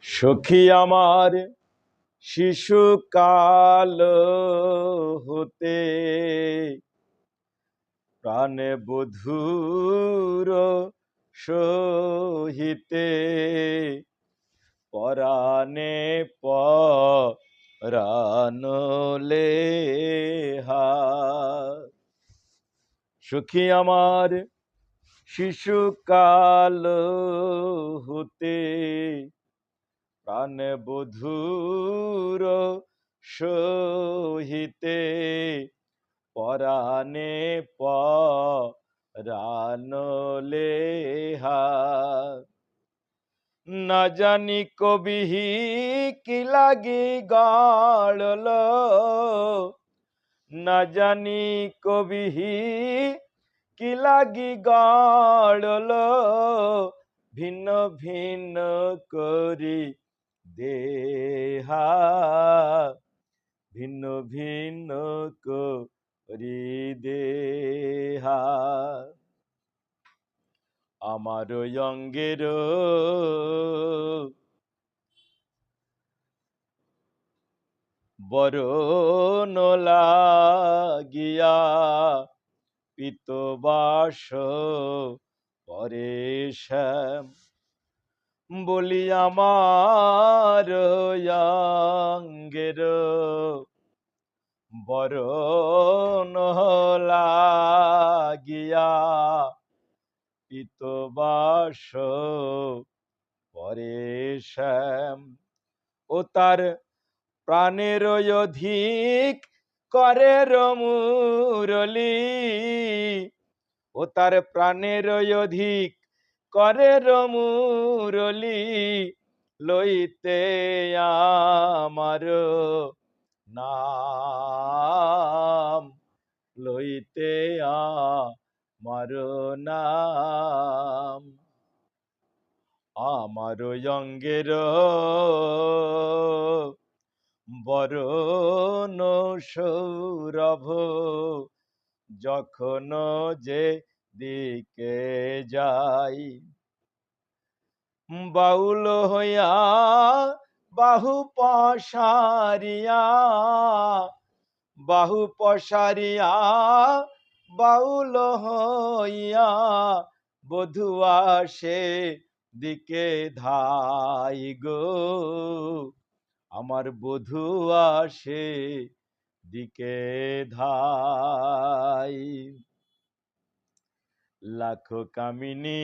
সখী আমার শিশুকাল হতে প্রাণে বধূর সহিতে পরাণে পরাণলে সখী আমার শিশুকাল হতে প্রাণে বধূর সহিতে পরাণে পরাণলে না জানি কবিহি কি লাগি গাড়ল না জানি কবিহি কি লাগি গাড়ল ভিন্ন ভিন্ন করি দেহা ভিন্ন ভিন্ন করি দেহা আমার অঙ্গের বরণ লাগিয়া পিতবাস পরে শ্যাম বলি আমার অঙ্গের বরণ লাগিয়া পিতবাস পরে শ্যাম ও তার প্রাণের অধিক করে মুরলি ও তার প্রাণের অধিক করে মুরলি লইতে আমার নাম লইতে আমার নাম আমার অঙ্গের বরণ সৌরভ যখন যে দিকে যাই বাউল হইয়া বাহু পসারিয়া বাহু পসারিয়া বাউল হইয়া বধুয়া সে দিকে ধাই গো আমার বধুয়া সে দিকে ধাই লাখো কামিনী